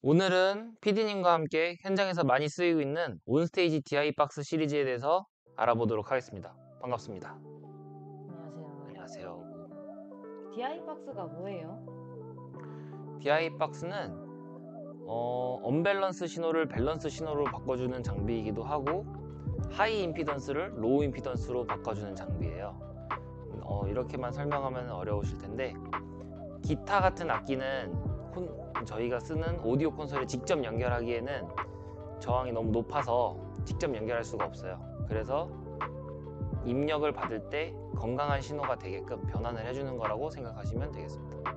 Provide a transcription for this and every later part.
오늘은 PD님과 함께 현장에서 많이 쓰이고 있는 온스테이지 DI 박스 시리즈에 대해서 알아보도록 하겠습니다. 반갑습니다. 안녕하세요. 안녕하세요. DI 박스가 뭐예요? DI 박스는 언밸런스 신호를 밸런스 신호로 바꿔주는 장비이기도 하고 하이 임피던스를 로우 임피던스로 바꿔주는 장비예요. 이렇게만 설명하면 어려우실 텐데 기타 같은 악기는 저희가 쓰는 오디오 콘솔에 직접 연결하기에는 저항이 너무 높아서 직접 연결할 수가 없어요. 그래서 입력을 받을 때 건강한 신호가 되게끔 변환을 해주는 거라고 생각하시면 되겠습니다.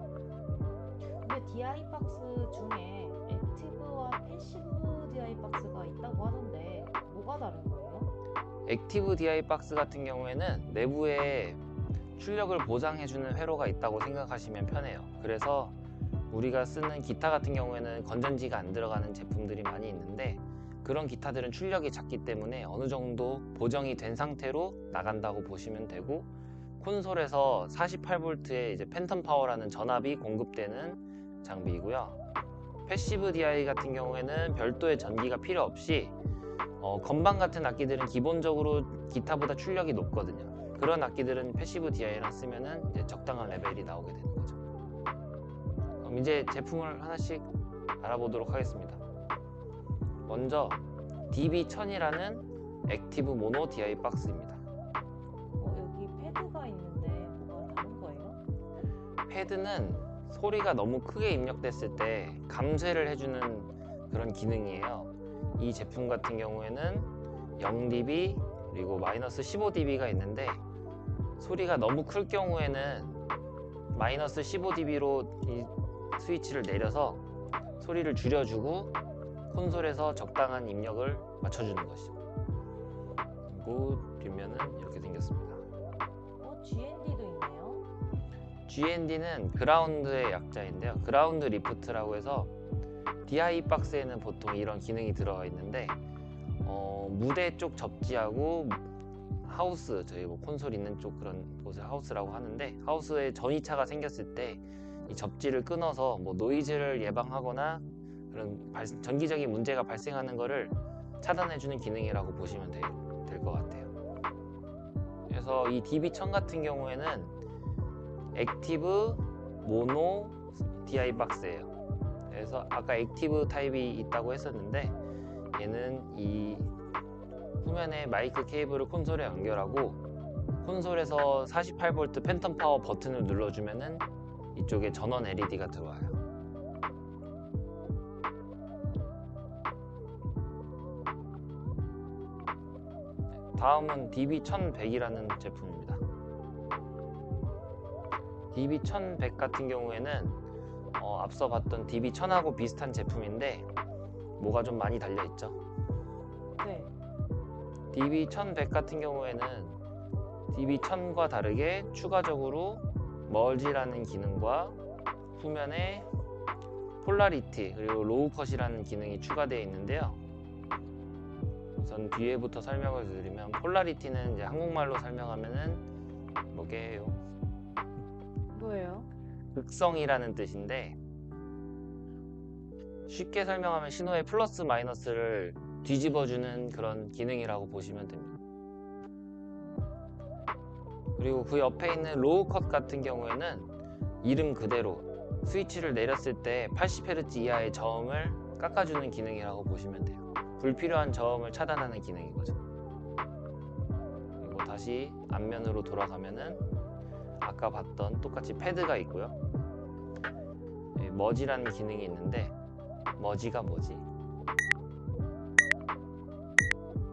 근데 DI 박스 중에 액티브와 패시브 DI 박스가 있다고 하던데 뭐가 다른 거예요? 액티브 DI 박스 같은 경우에는 내부에 출력을 보장해주는 회로가 있다고 생각하시면 편해요. 그래서 우리가 쓰는 기타 같은 경우에는 건전지가 안 들어가는 제품들이 많이 있는데 그런 기타들은 출력이 작기 때문에 어느 정도 보정이 된 상태로 나간다고 보시면 되고, 콘솔에서 48V의 이제 팬텀 파워라는 전압이 공급되는 장비이고요. 패시브 DI 같은 경우에는 별도의 전기가 필요 없이 건반 같은 악기들은 기본적으로 기타보다 출력이 높거든요. 그런 악기들은 패시브 DI랑 쓰면은 이제 적당한 레벨이 나오게 되는 거죠. 그럼 이제 제품을 하나씩 알아보도록 하겠습니다. 먼저 DB1000이라는 액티브 모노 DI 박스입니다. 여기 패드가 있는데 뭐가 다른 거예요? 패드는 소리가 너무 크게 입력됐을 때 감쇄를 해주는 그런 기능이에요. 이 제품 같은 경우에는 0dB 그리고 마이너스 15dB가 있는데 소리가 너무 클 경우에는 마이너스 15dB로 이 스위치를 내려서 소리를 줄여주고 콘솔에서 적당한 입력을 맞춰주는 것이죠. 그리고 뒷면은 이렇게 생겼습니다. GND도 있네요. GND는 그라운드의 약자인데요. 그라운드 리프트라고 해서 DI 박스에는 보통 이런 기능이 들어가 있는데 무대 쪽 접지하고 하우스, 저희 뭐 콘솔 있는 쪽 그런 곳을 하우스라고 하는데, 하우스에 전이차가 생겼을 때 이 접지를 끊어서 뭐 노이즈를 예방하거나 그런 전기적인 문제가 발생하는 거를 차단해주는 기능이라고 보시면 될 것 같아요. 그래서 이 DB1000 같은 경우에는 액티브 모노 DI 박스예요. 그래서 아까 액티브 타입이 있다고 했었는데 얘는 이 후면에 마이크 케이블을 콘솔에 연결하고 콘솔에서 48V 팬텀 파워 버튼을 눌러주면은 이쪽에 전원 LED가 들어와요. 다음은 DB1100이라는 제품입니다. DB1100 같은 경우에는 앞서 봤던 DB1000하고 비슷한 제품인데 뭐가 좀 많이 달려있죠? 네. DB1100 같은 경우에는 DB1000과 다르게 추가적으로 멀지라는 기능과 후면에 폴라리티 그리고 로우컷이라는 기능이 추가되어 있는데요. 우선 뒤에부터 설명을 드리면 폴라리티는 이제 한국말로 설명하면은 뭐게요? 뭐예요? 극성이라는 뜻인데 쉽게 설명하면 신호의 플러스 마이너스를 뒤집어주는 그런 기능이라고 보시면 됩니다. 그리고 그 옆에 있는 로우 컷 같은 경우에는 이름 그대로 스위치를 내렸을 때 80Hz 이하의 저음을 깎아주는 기능이라고 보시면 돼요. 불필요한 저음을 차단하는 기능인 거죠. 그리고 다시 앞면으로 돌아가면은 아까 봤던 똑같이 패드가 있고요. 머지라는 기능이 있는데 머지가 뭐지?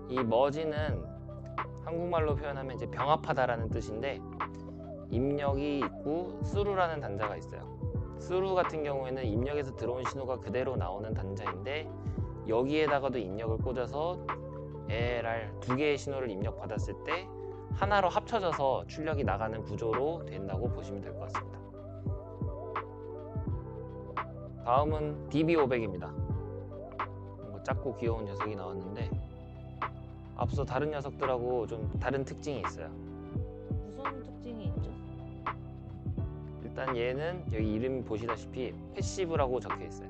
이 머지는 한국말로 표현하면 이제 병합하다라는 뜻인데 입력이 있고 수루라는 단자가 있어요. 수루 같은 경우에는 입력에서 들어온 신호가 그대로 나오는 단자인데 여기에다가도 입력을 꽂아서 LR 두 개의 신호를 입력받았을 때 하나로 합쳐져서 출력이 나가는 구조로 된다고 보시면 될 것 같습니다. 다음은 DB500입니다. 작고 귀여운 녀석이 나왔는데 앞서 다른 녀석들하고 좀 다른 특징이 있어요. 무슨 특징이 있죠? 일단 얘는 여기 이름 보시다시피 패시브라고 적혀 있어요.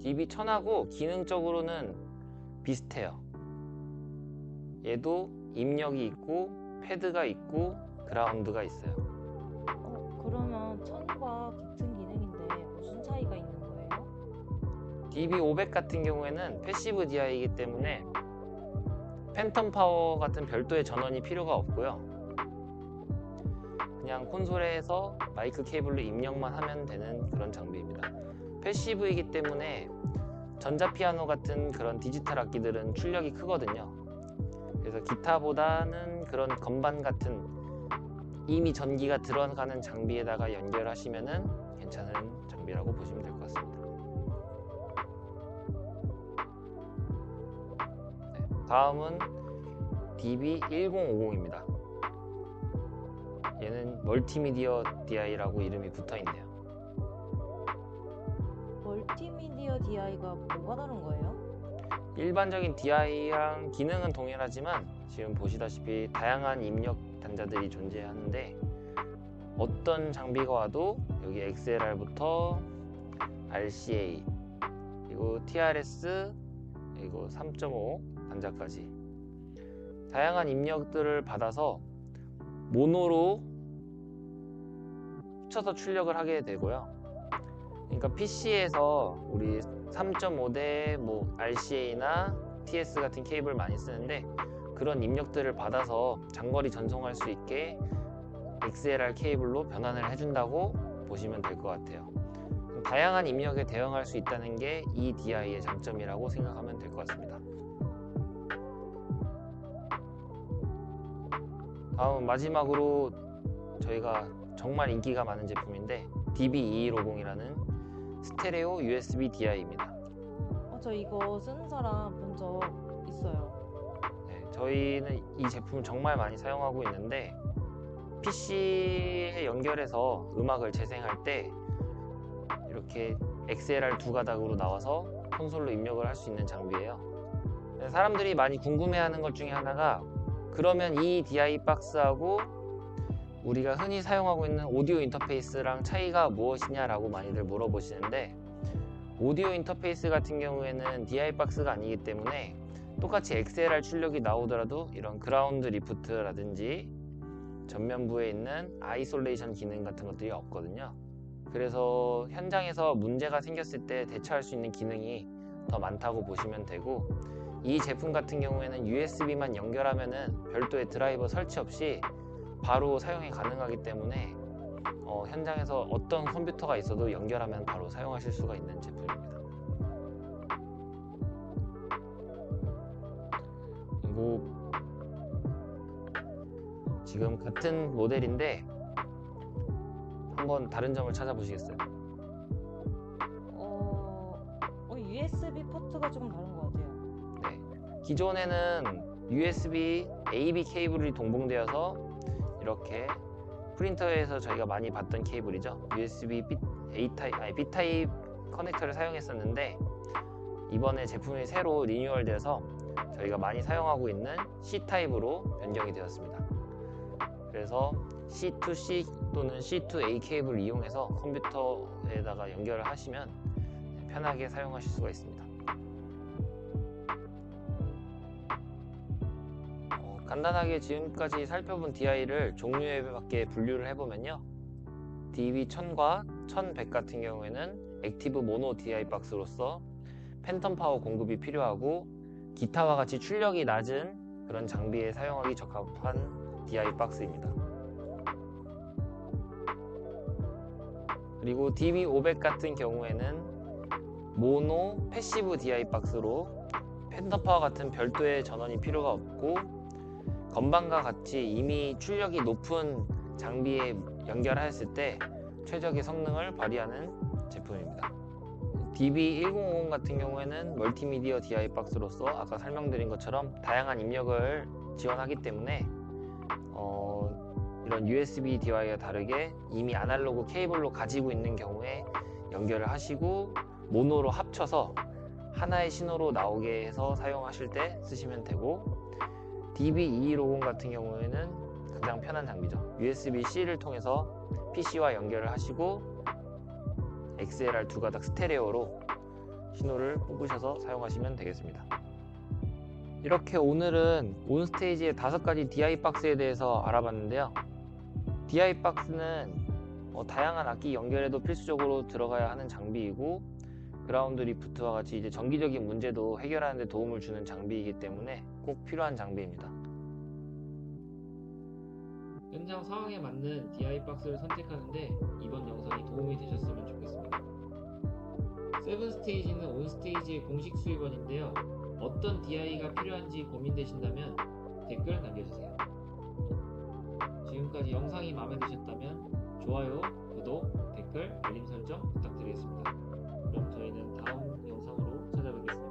DB1000하고 기능적으로는 비슷해요. 얘도 입력이 있고 패드가 있고 그라운드가 있어요. 그러면 천과 같은 기능인데 무슨 차이가 있는 거예요? DB500 같은 경우에는 패시브 DI이기 때문에 팬텀 파워 같은 별도의 전원이 필요가 없고요. 그냥 콘솔에서 마이크 케이블로 입력만 하면 되는 그런 장비입니다. 패시브이기 때문에 전자피아노 같은 그런 디지털 악기들은 출력이 크거든요. 그래서 기타보다는 그런 건반 같은 이미 전기가 들어가는 장비에다가 연결하시면은 괜찮은 장비라고 보시면 될 것 같습니다. 네, 다음은 DB1050입니다. 얘는 멀티미디어 DI라고 이름이 붙어 있네요. 멀티미디어 DI가 뭐가 다른 거예요? 일반적인 DI랑 기능은 동일하지만 지금 보시다시피 다양한 입력 단자들이 존재하는데 어떤 장비가 와도 여기 XLR부터 RCA 그리고 TRS 그리고 3.5 단자까지 다양한 입력들을 받아서 모노로 합쳐서 출력을 하게 되고요. 그러니까 PC에서 우리 3.5대 뭐 RCA나 TS 같은 케이블 많이 쓰는데 그런 입력들을 받아서 장거리 전송할 수 있게 XLR 케이블로 변환을 해준다고 보시면 될 것 같아요. 다양한 입력에 대응할 수 있다는 게 이 DI의 장점이라고 생각하면 될 것 같습니다. 다음 마지막으로 저희가 정말 인기가 많은 제품인데 DB2250이라는 스테레오 USB DI입니다. 저 이거 쓰는 사람 본 적 있어요. 네, 저희는 이 제품을 정말 많이 사용하고 있는데 PC에 연결해서 음악을 재생할 때 이렇게 XLR 두 가닥으로 나와서 콘솔로 입력을 할 수 있는 장비예요. 사람들이 많이 궁금해하는 것 중에 하나가 그러면 이 DI 박스하고 우리가 흔히 사용하고 있는 오디오 인터페이스랑 차이가 무엇이냐라고 많이들 물어보시는데 오디오 인터페이스 같은 경우에는 DI 박스가 아니기 때문에 똑같이 XLR 출력이 나오더라도 이런 그라운드 리프트라든지 전면부에 있는 아이솔레이션 기능 같은 것들이 없거든요. 그래서 현장에서 문제가 생겼을 때 대처할 수 있는 기능이 더 많다고 보시면 되고 이 제품 같은 경우에는 USB만 연결하면은 별도의 드라이버 설치 없이 바로 사용이 가능하기 때문에 현장에서 어떤 컴퓨터가 있어도 연결하면 바로 사용하실 수가 있는 제품입니다. 그리고 지금 같은 모델인데 한번 다른 점을 찾아보시겠어요? USB 포트가 조금 다른 것 같아요. 네, 기존에는 USB AB 케이블이 동봉되어서 이렇게 프린터에서 저희가 많이 봤던 케이블이죠. USB B 타입 커넥터를 사용했었는데 이번에 제품이 새로 리뉴얼돼서 저희가 많이 사용하고 있는 C 타입으로 변경이 되었습니다. 그래서 C2C 또는 C2A 케이블을 이용해서 컴퓨터에다가 연결을 하시면 편하게 사용하실 수가 있습니다. 간단하게 지금까지 살펴본 DI를 종류에 맞게 분류를 해보면요. DB1000과 1100 같은 경우에는 액티브 모노 DI 박스로서 팬텀 파워 공급이 필요하고 기타와 같이 출력이 낮은 그런 장비에 사용하기 적합한 DI 박스입니다. 그리고 DB500 같은 경우에는 모노 패시브 DI 박스로 팬텀 파워 같은 별도의 전원이 필요가 없고 건반과 같이 이미 출력이 높은 장비에 연결하였을 때 최적의 성능을 발휘하는 제품입니다. DB1050 같은 경우에는 멀티미디어 DI 박스로서 아까 설명드린 것처럼 다양한 입력을 지원하기 때문에 이런 USB DI와 다르게 이미 아날로그 케이블로 가지고 있는 경우에 연결을 하시고 모노로 합쳐서 하나의 신호로 나오게 해서 사용하실 때 쓰시면 되고 DB2150 같은 경우에는 가장 편한 장비죠. USB-C를 통해서 PC와 연결을 하시고 XLR 두 가닥 스테레오로 신호를 뽑으셔서 사용하시면 되겠습니다. 이렇게 오늘은 온스테이지의 5가지 DI 박스에 대해서 알아봤는데요. DI 박스는 다양한 악기 연결에도 필수적으로 들어가야 하는 장비이고, 그라운드 리프트와 같이 이제 정기적인 문제도 해결하는 데 도움을 주는 장비이기 때문에 꼭 필요한 장비입니다. 현장 상황에 맞는 DI 박스를 선택하는데 이번 영상이 도움이 되셨으면 좋겠습니다. 세븐스테이지는 온스테이지의 공식 수입원인데요. 어떤 DI가 필요한지 고민되신다면 댓글 남겨주세요. 지금까지 영상이 마음에 드셨다면 좋아요, 구독, 댓글, 알림 설정 부탁드리겠습니다. 그럼 저희는 다음 영상으로 찾아뵙겠습니다.